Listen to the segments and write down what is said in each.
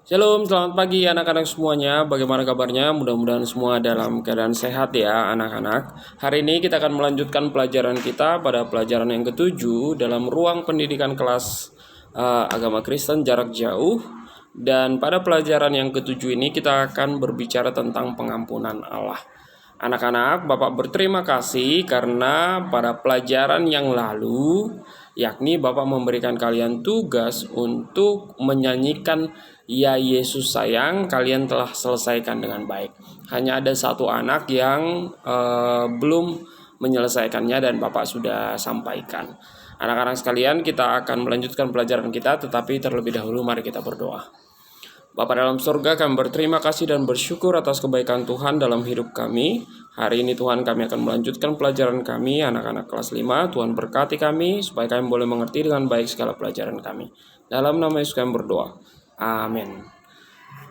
Shalom, selamat pagi anak-anak semuanya. Bagaimana kabarnya? Mudah-mudahan semua dalam keadaan sehat ya anak-anak. Hari ini kita akan melanjutkan pelajaran kita pada pelajaran yang ketujuh dalam ruang pendidikan kelas agama Kristen jarak jauh. Dan pada pelajaran yang ketujuh ini kita akan berbicara tentang pengampunan Allah. Anak-anak, Bapak berterima kasih karena pada pelajaran yang lalu, yakni Bapak memberikan kalian tugas untuk menyanyikan "Ya Yesus sayang", kalian telah selesaikan dengan baik. Hanya ada satu anak yang belum menyelesaikannya dan Bapak sudah sampaikan. Anak-anak sekalian, kita akan melanjutkan pelajaran kita, tetapi terlebih dahulu mari kita berdoa. Bapa dalam surga, kami berterima kasih dan bersyukur atas kebaikan Tuhan dalam hidup kami. Hari ini Tuhan, kami akan melanjutkan pelajaran kami, anak-anak kelas 5. Tuhan berkati kami, supaya kami boleh mengerti dengan baik segala pelajaran kami. Dalam nama Yesus kami berdoa. Amin.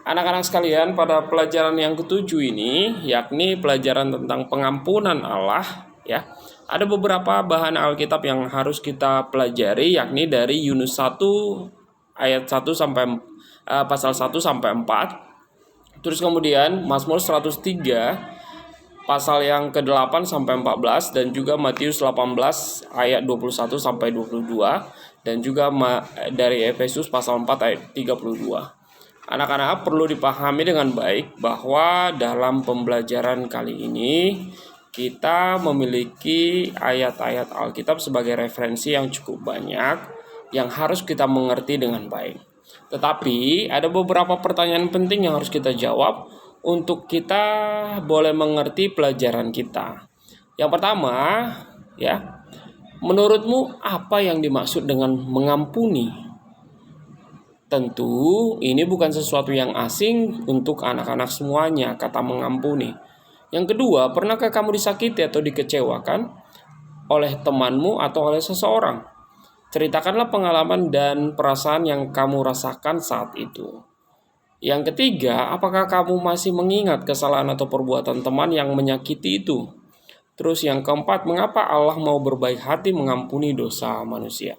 Anak-anak sekalian, pada pelajaran yang ketujuh ini, yakni pelajaran tentang pengampunan Allah, ya, ada beberapa bahan Alkitab yang harus kita pelajari, yakni dari Yunus 1 ayat 1 sampai pasal 1 sampai 4. Terus kemudian Mazmur 103 pasal yang ke-8 sampai 14 dan juga Matius 18 ayat 21 sampai 22 dan juga dari Efesus pasal 4 ayat 32. Anak-anak perlu dipahami dengan baik bahwa dalam pembelajaran kali ini kita memiliki ayat-ayat Alkitab sebagai referensi yang cukup banyak yang harus kita mengerti dengan baik. Tetapi ada beberapa pertanyaan penting yang harus kita jawab untuk kita boleh mengerti pelajaran kita. Yang pertama, ya, menurutmu apa yang dimaksud dengan mengampuni? Tentu ini bukan sesuatu yang asing untuk anak-anak semuanya, kata mengampuni. Yang kedua, pernahkah kamu disakiti atau dikecewakan oleh temanmu atau oleh seseorang? Ceritakanlah pengalaman dan perasaan yang kamu rasakan saat itu. Yang ketiga, apakah kamu masih mengingat kesalahan atau perbuatan teman yang menyakiti itu? Terus yang keempat, mengapa Allah mau berbaik hati mengampuni dosa manusia?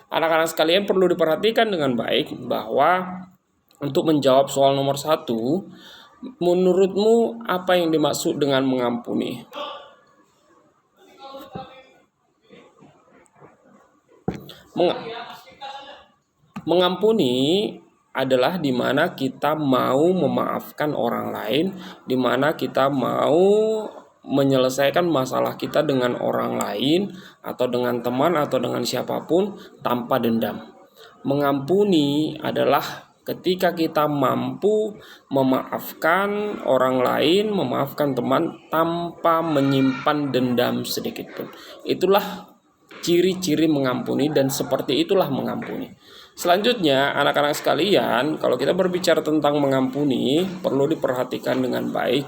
Anak-anak sekalian perlu diperhatikan dengan baik bahwa untuk menjawab soal nomor 1, menurutmu apa yang dimaksud dengan mengampuni? Mengampuni adalah di mana kita mau memaafkan orang lain, di mana kita mau menyelesaikan masalah kita dengan orang lain atau dengan teman atau dengan siapapun tanpa dendam. Mengampuni adalah ketika kita mampu memaafkan orang lain, memaafkan teman tanpa menyimpan dendam sedikit pun. Itulah ciri-ciri mengampuni dan seperti itulah mengampuni. Selanjutnya, anak-anak sekalian, kalau kita berbicara tentang mengampuni, perlu diperhatikan dengan baik.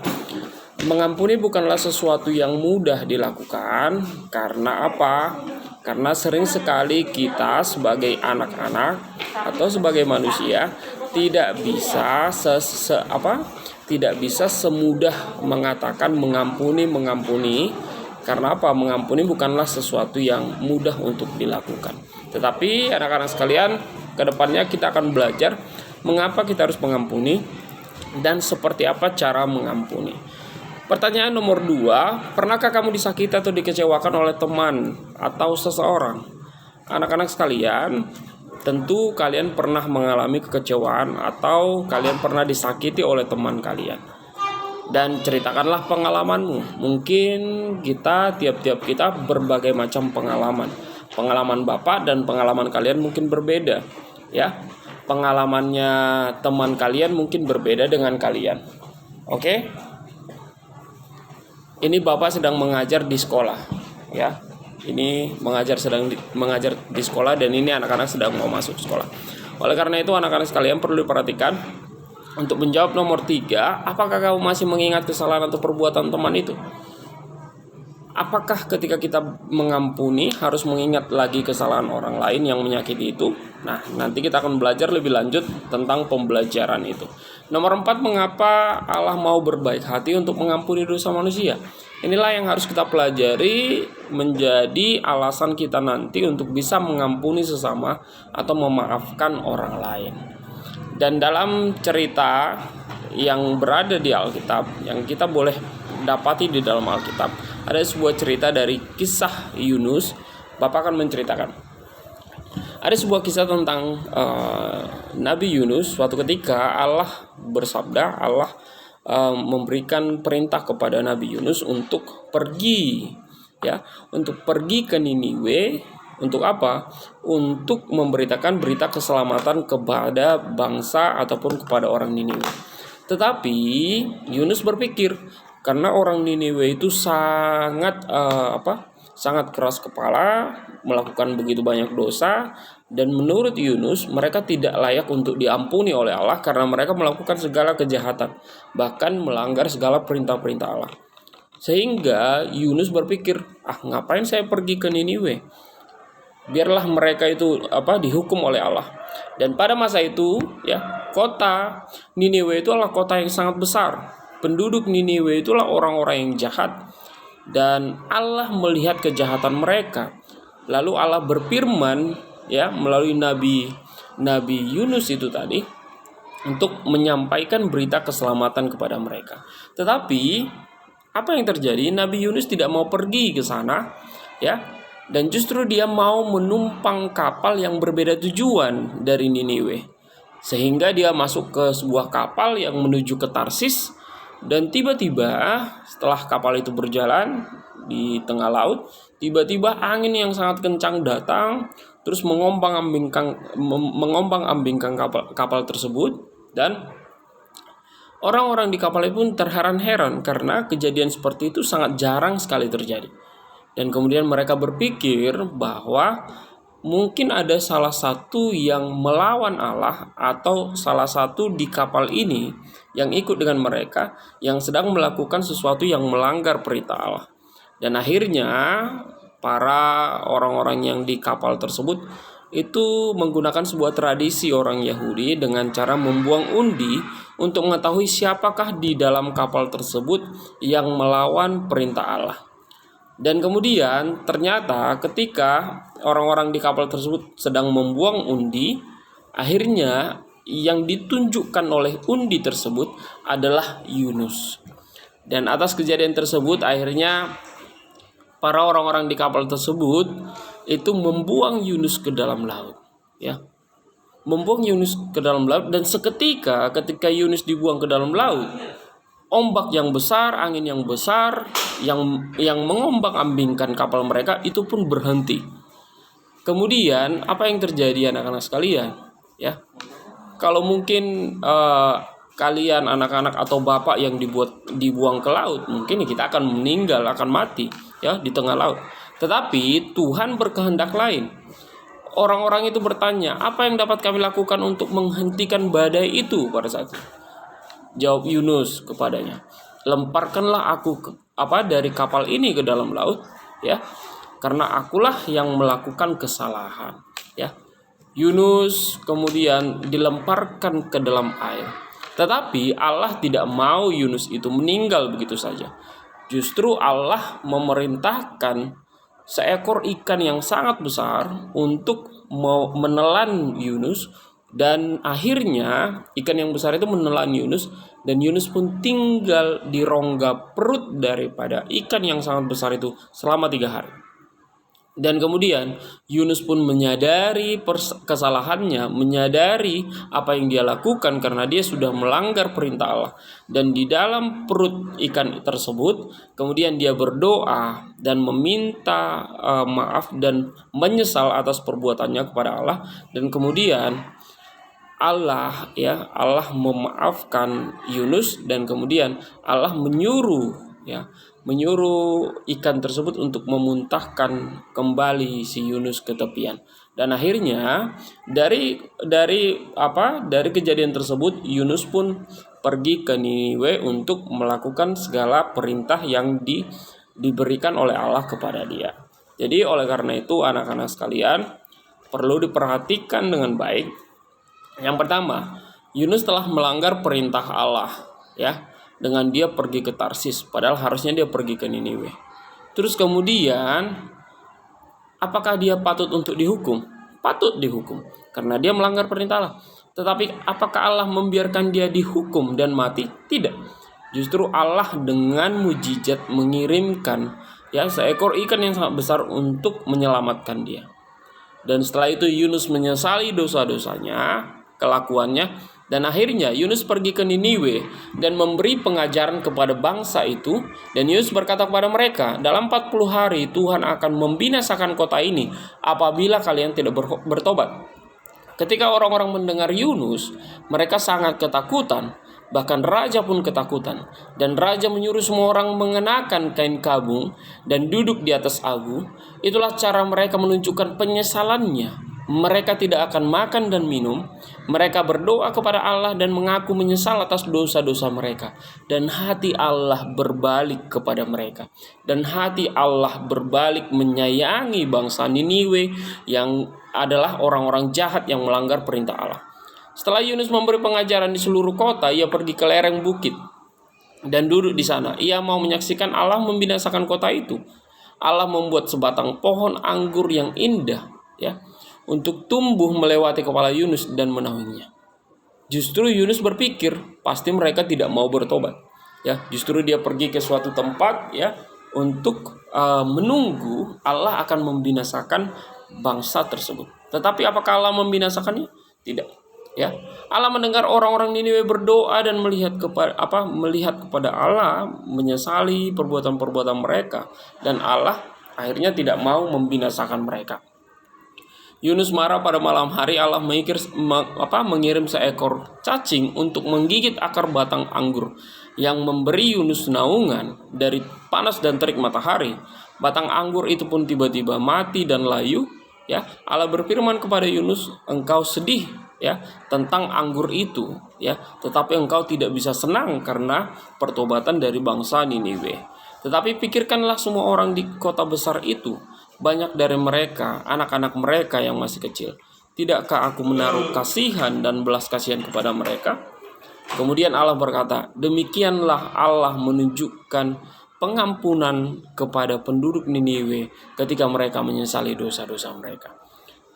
Mengampuni bukanlah sesuatu yang mudah dilakukan. Karena apa? Karena sering sekali kita sebagai anak-anak atau sebagai manusia tidak bisa tidak bisa semudah mengatakan mengampuni. Karena apa? Mengampuni bukanlah sesuatu yang mudah untuk dilakukan. Tetapi anak-anak sekalian, kedepannya kita akan belajar mengapa kita harus mengampuni dan seperti apa cara mengampuni. Pertanyaan nomor 2, pernahkah kamu disakiti atau dikecewakan oleh teman atau seseorang? Anak-anak sekalian, tentu kalian pernah mengalami kekecewaan atau kalian pernah disakiti oleh teman kalian. Dan ceritakanlah pengalamanmu. Mungkin tiap-tiap kita berbagai macam pengalaman. Pengalaman Bapak dan pengalaman kalian mungkin berbeda, ya. Pengalamannya teman kalian mungkin berbeda dengan kalian. Oke? Ini Bapak sedang mengajar di sekolah, ya. Ini sedang mengajar di sekolah dan ini anak-anak sedang mau masuk sekolah. Oleh karena itu anak-anak sekalian perlu diperhatikan. Untuk menjawab nomor 3, apakah kamu masih mengingat kesalahan atau perbuatan teman itu? Apakah ketika kita mengampuni harus mengingat lagi kesalahan orang lain yang menyakiti itu? Nah, nanti kita akan belajar lebih lanjut tentang pembelajaran itu. Nomor 4, mengapa Allah mau berbaik hati untuk mengampuni dosa manusia? Inilah yang harus kita pelajari menjadi alasan kita nanti untuk bisa mengampuni sesama atau memaafkan orang lain. Dan dalam cerita yang berada di Alkitab, yang kita boleh dapati di dalam Alkitab, ada sebuah cerita dari kisah Yunus. Bapak akan menceritakan. Ada sebuah kisah tentang Nabi Yunus. Suatu ketika Allah bersabda, Allah memberikan perintah kepada Nabi Yunus untuk pergi, ya, untuk pergi ke Niniwe. Untuk apa? Untuk memberitakan berita keselamatan kepada bangsa ataupun kepada orang Niniwe. Tetapi Yunus berpikir, karena orang Niniwe itu sangat keras kepala, melakukan begitu banyak dosa, dan menurut Yunus mereka tidak layak untuk diampuni oleh Allah karena mereka melakukan segala kejahatan, bahkan melanggar segala perintah-perintah Allah. Sehingga Yunus berpikir, ngapain saya pergi ke Niniwe? Biarlah mereka itu dihukum oleh Allah. Dan pada masa itu, ya, kota Niniwe itu adalah kota yang sangat besar. Penduduk Niniwe itulah orang-orang yang jahat, dan Allah melihat kejahatan mereka. Lalu Allah berfirman, ya, melalui Nabi Yunus itu tadi, untuk menyampaikan berita keselamatan kepada mereka. Tetapi apa yang terjadi? Nabi Yunus tidak mau pergi ke sana, ya, dan justru dia mau menumpang kapal yang berbeda tujuan dari Niniwe. Sehingga dia masuk ke sebuah kapal yang menuju ke Tarsis. Dan tiba-tiba setelah kapal itu berjalan di tengah laut, tiba-tiba angin yang sangat kencang datang, terus mengombang-ambingkan kapal tersebut. Dan orang-orang di kapal itu pun terheran-heran karena kejadian seperti itu sangat jarang sekali terjadi. Dan kemudian mereka berpikir bahwa mungkin ada salah satu yang melawan Allah, atau salah satu di kapal ini yang ikut dengan mereka yang sedang melakukan sesuatu yang melanggar perintah Allah. Dan akhirnya para orang-orang yang di kapal tersebut itu menggunakan sebuah tradisi orang Yahudi dengan cara membuang undi untuk mengetahui siapakah di dalam kapal tersebut yang melawan perintah Allah. Dan kemudian ternyata ketika orang-orang di kapal tersebut sedang membuang undi, akhirnya yang ditunjukkan oleh undi tersebut adalah Yunus. Dan atas kejadian tersebut akhirnya para orang-orang di kapal tersebut itu membuang Yunus ke dalam laut, ya. Membuang Yunus ke dalam laut, dan ketika Yunus dibuang ke dalam laut, ombak yang besar, angin yang besar yang mengombang-ambingkan kapal mereka itu pun berhenti. Kemudian apa yang terjadi anak-anak sekalian? Ya, kalau mungkin kalian anak-anak atau bapak yang dibuang ke laut, mungkin kita akan meninggal, akan mati, ya, di tengah laut. Tetapi Tuhan berkehendak lain. Orang-orang itu bertanya, apa yang dapat kami lakukan untuk menghentikan badai itu pada saat itu? Jawab Yunus kepadanya, lemparkanlah aku dari kapal ini ke dalam laut, ya, karena akulah yang melakukan kesalahan, ya. Yunus kemudian dilemparkan ke dalam air. Tetapi Allah tidak mau Yunus itu meninggal begitu saja. Justru Allah memerintahkan seekor ikan yang sangat besar untuk menelan Yunus. Dan akhirnya ikan yang besar itu menelan Yunus, dan Yunus pun tinggal di rongga perut daripada ikan yang sangat besar itu selama 3 hari. Dan kemudian Yunus pun menyadari kesalahannya, menyadari apa yang dia lakukan karena dia sudah melanggar perintah Allah. Dan di dalam perut ikan tersebut kemudian dia berdoa dan meminta maaf dan menyesal atas perbuatannya kepada Allah. Dan kemudian Allah memaafkan Yunus, dan kemudian Allah menyuruh ikan tersebut untuk memuntahkan kembali si Yunus ke tepian. Dan akhirnya dari kejadian tersebut Yunus pun pergi ke Niniwe untuk melakukan segala perintah yang diberikan oleh Allah kepada dia. Jadi oleh karena itu anak-anak sekalian perlu diperhatikan dengan baik. Yang pertama, Yunus telah melanggar perintah Allah, ya, dengan dia pergi ke Tarsis, padahal harusnya dia pergi ke Niniwe. Terus kemudian, apakah dia patut untuk dihukum? Patut dihukum, karena dia melanggar perintah Allah. Tetapi apakah Allah membiarkan dia dihukum dan mati? Tidak. Justru Allah dengan mujizat mengirimkan seekor ikan yang sangat besar untuk menyelamatkan dia. Dan setelah itu Yunus menyesali dosa-dosanya, kelakuannya, dan akhirnya Yunus pergi ke Niniwe dan memberi pengajaran kepada bangsa itu. Dan Yunus berkata kepada mereka, dalam 40 hari Tuhan akan membinasakan kota ini apabila kalian tidak bertobat. Ketika orang-orang mendengar Yunus, mereka sangat ketakutan. Bahkan raja pun ketakutan. Dan raja menyuruh semua orang mengenakan kain kabung dan duduk di atas abu. Itulah cara mereka menunjukkan penyesalannya. Mereka tidak akan makan dan minum. Mereka berdoa kepada Allah dan mengaku menyesal atas dosa-dosa mereka. Dan hati Allah berbalik kepada mereka. Dan hati Allah berbalik menyayangi bangsa Niniwe yang adalah orang-orang jahat yang melanggar perintah Allah. Setelah Yunus memberi pengajaran di seluruh kota, ia pergi ke lereng bukit dan duduk di sana. Ia mau menyaksikan Allah membinasakan kota itu. Allah membuat sebatang pohon anggur yang indah untuk tumbuh melewati kepala Yunus dan menaunginya. Justru Yunus berpikir pasti mereka tidak mau bertobat. Justru dia pergi ke suatu tempat untuk menunggu Allah akan membinasakan bangsa tersebut. Tetapi apakah Allah membinasakannya? Tidak. Allah mendengar orang-orang Niniwe berdoa dan melihat kepada Allah, menyesali perbuatan-perbuatan mereka, dan Allah akhirnya tidak mau membinasakan mereka. Yunus marah pada malam hari. Allah mengirim seekor cacing untuk menggigit akar batang anggur yang memberi Yunus naungan dari panas dan terik matahari. Batang anggur itu pun tiba-tiba mati dan layu. Allah berfirman kepada Yunus, engkau sedih tentang anggur itu, tetapi engkau tidak bisa senang karena pertobatan dari bangsa Niniwe. Tetapi pikirkanlah semua orang di kota besar itu, banyak dari mereka anak-anak mereka yang masih kecil. Tidakkah aku menaruh kasihan dan belas kasihan kepada mereka? Kemudian Allah berkata, demikianlah Allah menunjukkan pengampunan kepada penduduk Niniwe ketika mereka menyesali dosa-dosa mereka.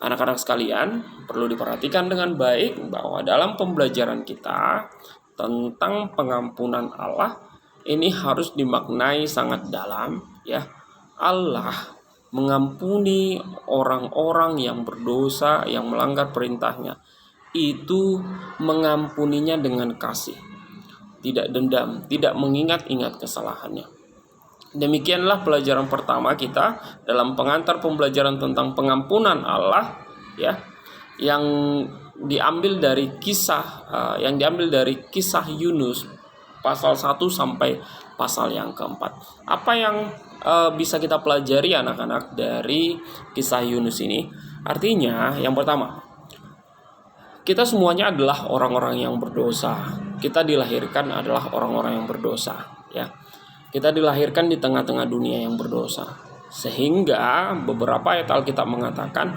Anak-anak sekalian, perlu diperhatikan dengan baik bahwa dalam pembelajaran kita tentang pengampunan Allah ini harus dimaknai sangat dalam. Allah mengampuni orang-orang yang berdosa, yang melanggar perintahnya. Itu mengampuninya dengan kasih, tidak dendam, tidak mengingat-ingat kesalahannya. Demikianlah pelajaran pertama kita dalam pengantar pembelajaran tentang pengampunan Allah yang diambil dari kisah Yunus pasal 1 sampai pasal yang keempat. Apa yang bisa kita pelajari anak-anak dari kisah Yunus ini? Artinya yang pertama, kita semuanya adalah orang-orang yang berdosa. Kita dilahirkan adalah orang-orang yang berdosa, Kita dilahirkan di tengah-tengah dunia yang berdosa. Sehingga beberapa ayat Alkitab mengatakan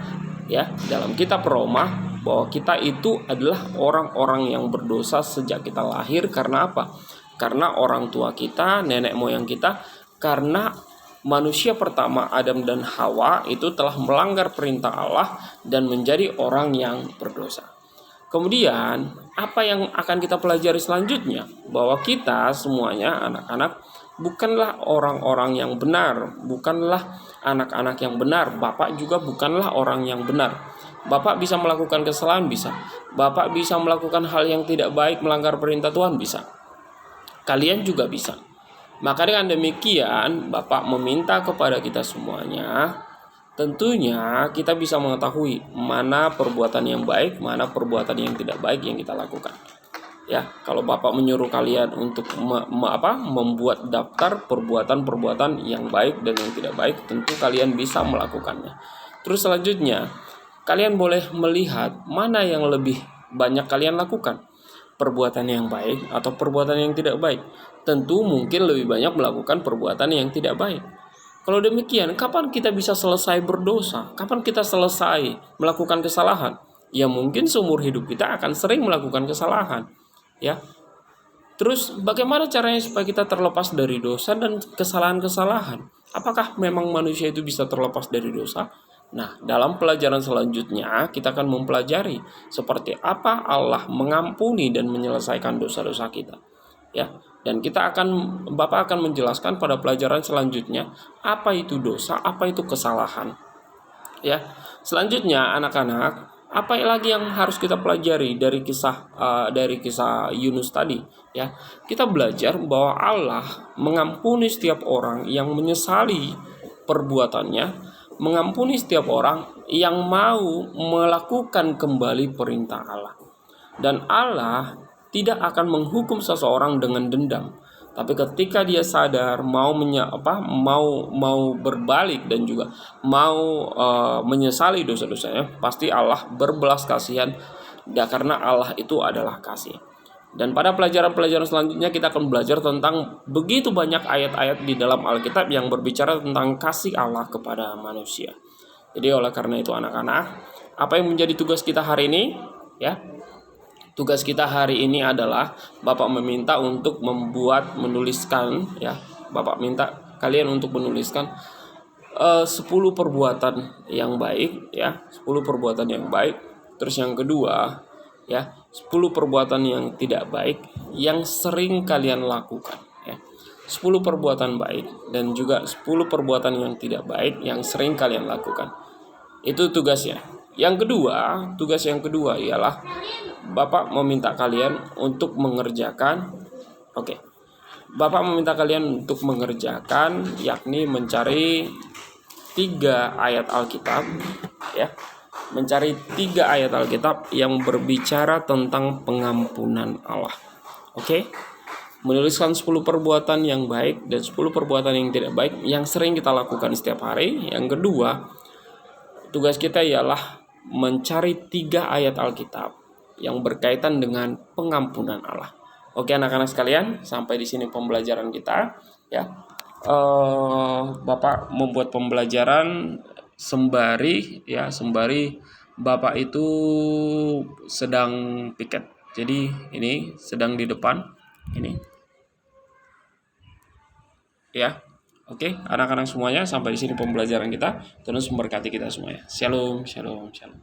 dalam kitab Roma bahwa kita itu adalah orang-orang yang berdosa sejak kita lahir. Karena apa? Karena orang tua kita, nenek moyang kita, karena manusia pertama Adam dan Hawa itu telah melanggar perintah Allah dan menjadi orang yang berdosa. Kemudian apa yang akan kita pelajari selanjutnya? Bahwa kita semuanya anak-anak bukanlah orang-orang yang benar, bukanlah anak-anak yang benar. Bapak juga bukanlah orang yang benar. Bapak bisa melakukan kesalahan, bisa. Bapak bisa melakukan hal yang tidak baik, melanggar perintah Tuhan, bisa. Kalian juga bisa. Maka dengan demikian Bapak meminta kepada kita semuanya, tentunya kita bisa mengetahui mana perbuatan yang baik, mana perbuatan yang tidak baik yang kita lakukan. Kalau Bapak menyuruh kalian untuk membuat daftar perbuatan-perbuatan yang baik dan yang tidak baik, tentu kalian bisa melakukannya. Terus selanjutnya, kalian boleh melihat mana yang lebih banyak kalian lakukan, perbuatan yang baik atau perbuatan yang tidak baik. Tentu mungkin lebih banyak melakukan perbuatan yang tidak baik. Kalau demikian, kapan kita bisa selesai berdosa? Kapan kita selesai melakukan kesalahan? Ya mungkin seumur hidup kita akan sering melakukan kesalahan. Terus bagaimana caranya supaya kita terlepas dari dosa dan kesalahan-kesalahan? Apakah memang manusia itu bisa terlepas dari dosa? Nah, dalam pelajaran selanjutnya kita akan mempelajari seperti apa Allah mengampuni dan menyelesaikan dosa-dosa kita. Ya, dan Bapak akan menjelaskan pada pelajaran selanjutnya apa itu dosa, apa itu kesalahan. Ya, selanjutnya anak-anak, apa lagi yang harus kita pelajari dari kisah Yunus tadi? Ya, kita belajar bahwa Allah mengampuni setiap orang yang menyesali perbuatannya, mengampuni setiap orang yang mau melakukan kembali perintah Allah. Dan Allah tidak akan menghukum seseorang dengan dendam. Tapi ketika dia sadar mau berbalik dan juga mau menyesali dosa-dosanya, pasti Allah berbelas kasihan, karena Allah itu adalah kasih. Dan pada pelajaran-pelajaran selanjutnya kita akan belajar tentang begitu banyak ayat-ayat di dalam Alkitab yang berbicara tentang kasih Allah kepada manusia. Jadi oleh karena itu anak-anak, apa yang menjadi tugas kita hari ini? Ya, tugas kita hari ini adalah Bapak meminta untuk menuliskan, ya. Bapak minta kalian untuk menuliskan 10 perbuatan yang baik, ya. 10 perbuatan yang baik. Terus yang kedua, ya, 10 perbuatan yang tidak baik yang sering kalian lakukan, ya. 10 perbuatan baik dan juga 10 perbuatan yang tidak baik yang sering kalian lakukan. Itu tugasnya. Tugas yang kedua ialah Bapak meminta kalian untuk mengerjakan yakni mencari 3 ayat Alkitab, ya. Mencari 3 ayat Alkitab yang berbicara tentang pengampunan Allah. Oke? Menuliskan 10 perbuatan yang baik dan 10 perbuatan yang tidak baik yang sering kita lakukan setiap hari. Yang kedua, tugas kita ialah mencari 3 ayat Alkitab yang berkaitan dengan pengampunan Allah. Oke anak-anak sekalian, sampai di sini pembelajaran kita, ya. Bapak membuat pembelajaran sembari Bapak itu sedang piket. Jadi ini sedang di depan ini. Ya. Oke, anak-anak semuanya, sampai di sini pembelajaran kita. Terus memberkati kita semuanya. Shalom, shalom, shalom.